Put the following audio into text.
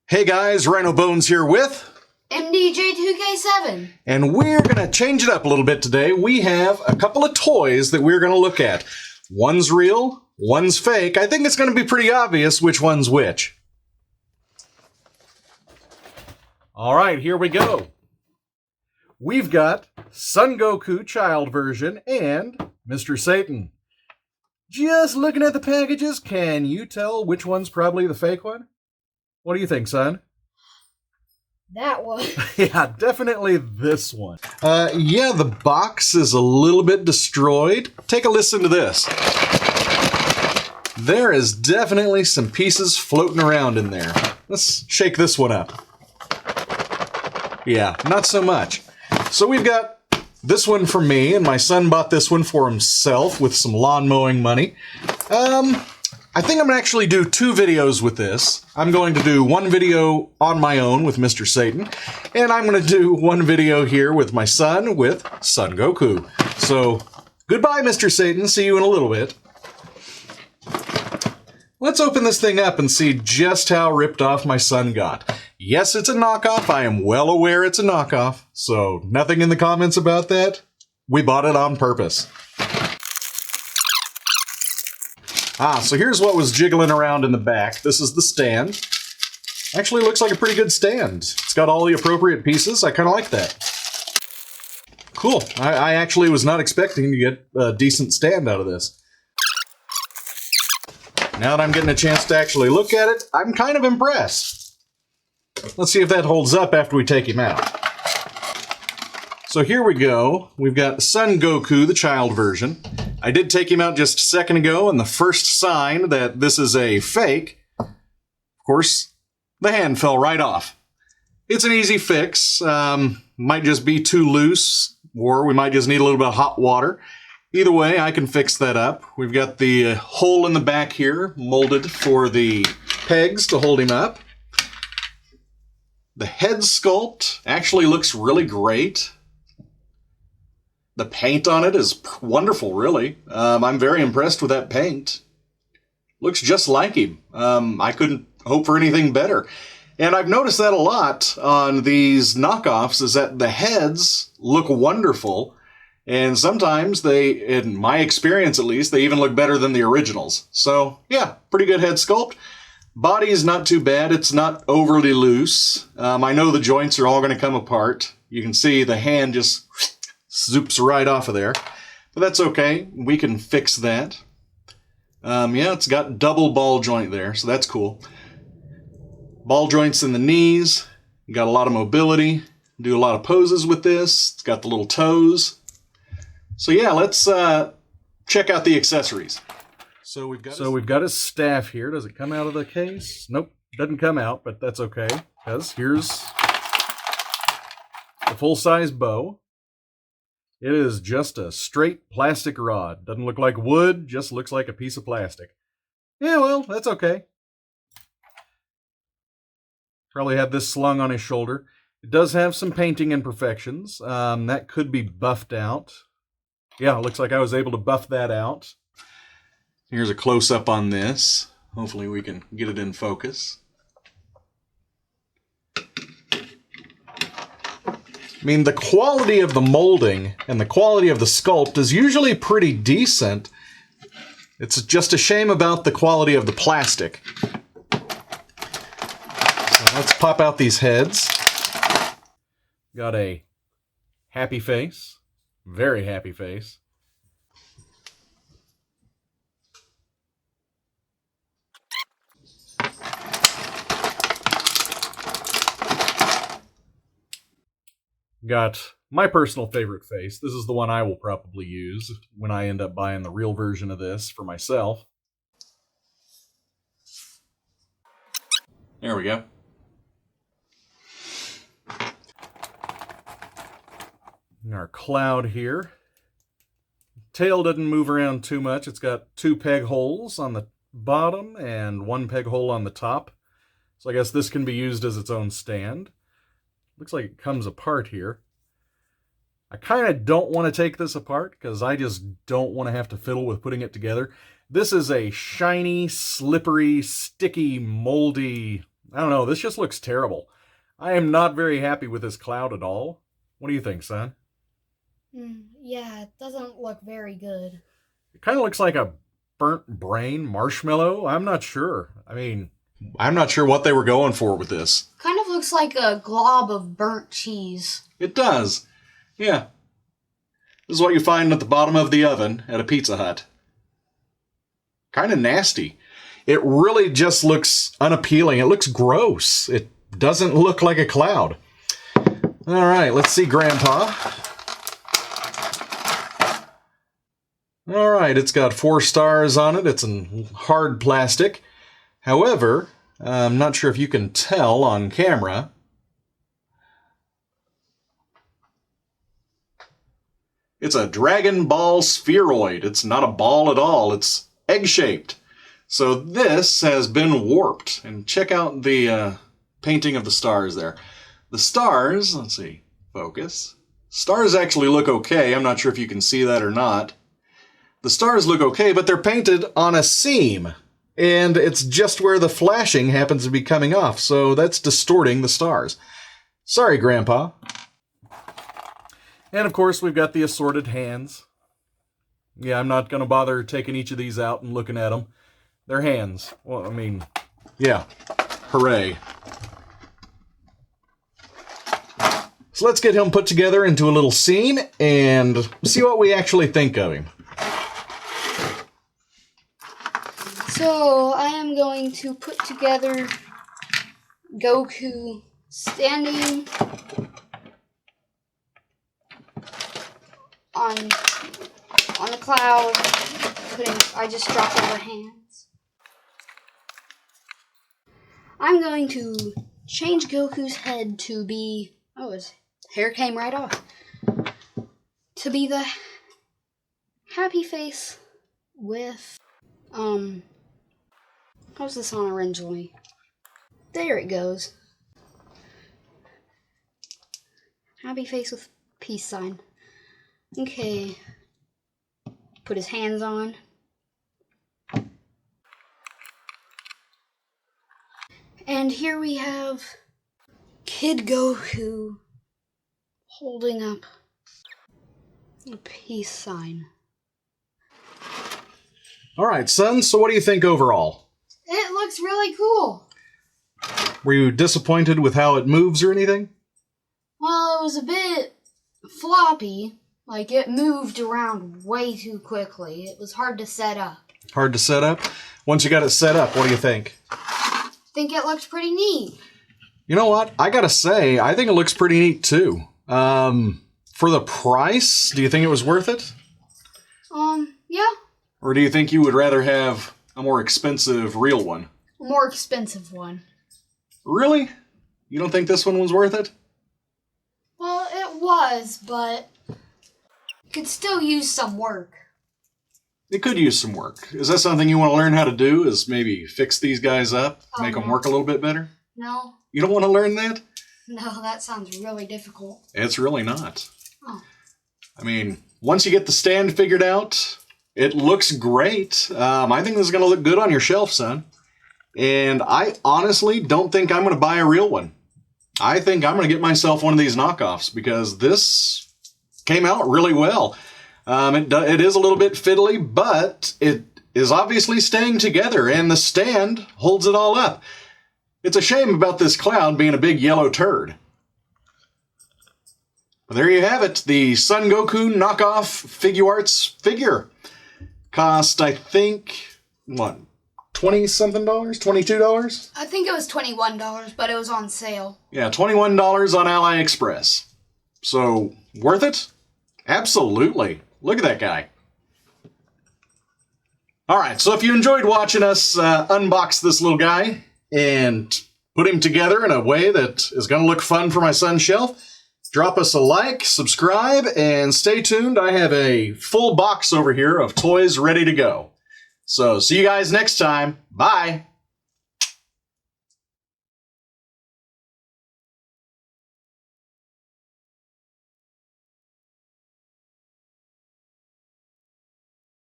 Hey guys, Ryno Bones here with MDJ2K7. And we're going to change it up a little bit today. We have a couple of toys that we're going to look at. One's real, one's fake. I think it's going to be pretty obvious which one's which. All right, here we go. We've got Son Goku child version and Mr. Satan. Just looking at the packages, can you tell which one's probably the fake one? What do you think, son? That one. Yeah, definitely this one. Yeah, the box is a little bit destroyed. Take a listen to this. There is definitely some pieces floating around in there. Let's shake this one up. Yeah, not so much. So we've got this one for me, and my son bought this one for himself with some lawn mowing money. I think I'm going to actually do two videos with this. I'm going to do one video on my own with Mr. Satan, and I'm going to do one video here with my son with Son Goku. So, goodbye, Mr. Satan. See you in a little bit. Let's open this thing up and see just how ripped off my son got. Yes, it's a knockoff. I am well aware it's a knockoff, so nothing in the comments about that. We bought it on purpose. So here's what was jiggling around in the back. This is the stand. Actually looks like a pretty good stand. It's got all the appropriate pieces. I kind of like that. Cool. I actually was not expecting to get a decent stand out of this. Now that I'm getting a chance to actually look at it, I'm kind of impressed. Let's see if that holds up after we take him out. So here we go. We've got Son Goku, the child version. I did take him out just a second ago, and the first sign that this is a fake, of course, the hand fell right off. It's an easy fix. Might just be too loose, or we might just need a little bit of hot water. Either way, I can fix that up. We've got the hole in the back here molded for the pegs to hold him up. The head sculpt actually looks really great. The paint on it is wonderful, really. I'm very impressed with that paint. Looks just like him. I couldn't hope for anything better. And I've noticed that a lot on these knockoffs, is that the heads look wonderful. And sometimes they, in my experience at least, they even look better than the originals. So, yeah, pretty good head sculpt. Body's not too bad. It's not overly loose. I know the joints are all going to come apart. You can see the hand just zoops right off of there. But that's okay. We can fix that. Yeah, it's got double ball joint there, so that's cool. Ball joints in the knees. Got a lot of mobility. Do a lot of poses with this. It's got the little toes. So yeah, let's check out the accessories. So we've got his staff here. Does it come out of the case? Nope, doesn't come out, but that's okay, because here's the full-size bow. It is just a straight plastic rod. Doesn't look like wood, just looks like a piece of plastic. Yeah, well, that's okay. Probably had this slung on his shoulder. It does have some painting imperfections. That could be buffed out. Yeah, it looks like I was able to buff that out. Here's a close-up on this. Hopefully we can get it in focus. I mean, the quality of the molding and the quality of the sculpt is usually pretty decent. It's just a shame about the quality of the plastic. So let's pop out these heads. Got a happy face. Very happy face. Got my personal favorite face. This is the one I will probably use when I end up buying the real version of this for myself. There we go. And our cloud here. Tail doesn't move around too much. It's got 2 peg holes on the bottom and 1 peg hole on the top. So I guess this can be used as its own stand. Looks like it comes apart here. I kind of don't want to take this apart because I just don't want to have to fiddle with putting it together. This is a shiny, slippery, sticky, moldy I don't know, this just looks terrible. I am not very happy with this cloud at all. What do you think, son? Yeah, it doesn't look very good. It kind of looks like a burnt brain marshmallow. I'm not sure. I mean, I'm not sure what they were going for with this. Kind of looks like a glob of burnt cheese. It does. Yeah. This is what you find at the bottom of the oven at a Pizza Hut. Kind of nasty. It really just looks unappealing. It looks gross. It doesn't look like a cloud. All right, let's see Grandpa. All right, it's got 4 stars on it. It's in hard plastic. However, I'm not sure if you can tell on camera. It's a Dragon Ball spheroid. It's not a ball at all. It's egg-shaped. So this has been warped. And check out the painting of the stars there. The stars, let's see, focus. Stars actually look okay. I'm not sure if you can see that or not. The stars look okay, but they're painted on a seam. And it's just where the flashing happens to be coming off, so that's distorting the stars. Sorry, Grandpa. And of course, we've got the assorted hands. Yeah, I'm not going to bother taking each of these out and looking at them. They're hands. Well, I mean, yeah, hooray. So let's get him put together into a little scene and see what we actually think of him. So, I am going to put together Goku standing on the cloud. I just dropped over hands. I'm going to change Goku's head to be... Oh, his hair came right off. To be the happy face with... How's this on originally? There it goes. Happy face with peace sign. Okay. Put his hands on. And here we have Kid Goku holding up a peace sign. All right, son, so what do you think overall? It looks really cool. Were you disappointed with how it moves or anything? Well, it was a bit floppy. Like, it moved around way too quickly. It was hard to set up. Hard to set up? Once you got it set up, what do you think? I think it looks pretty neat. You know what? I gotta say, I think it looks pretty neat too. For the price, do you think it was worth it? Yeah. Or do you think you would rather have a more expensive real one? A more expensive one. Really? You don't think this one was worth it? Well, it was, but it could still use some work. It could use some work. Is that something you want to learn how to do? Is maybe fix these guys up? Make them work a little bit better? No. You don't want to learn that? No, that sounds really difficult. It's really not. Oh. I mean, once you get the stand figured out, it looks great. I think this is going to look good on your shelf, son. And I honestly don't think I'm going to buy a real one. I think I'm going to get myself one of these knockoffs because this came out really well. It is a little bit fiddly, but it is obviously staying together, and the stand holds it all up. It's a shame about this cloud being a big yellow turd. But there you have it, the Son Goku knockoff Figuarts figure. Cost, I think, what, $20-something? $22? I think it was $21, but it was on sale. Yeah, $21 on AliExpress. So, worth it? Absolutely. Look at that guy. Alright, so if you enjoyed watching us unbox this little guy and put him together in a way that is going to look fun for my son's shelf, drop us a like, subscribe, and stay tuned. I have a full box over here of toys ready to go. So, see you guys next time. Bye!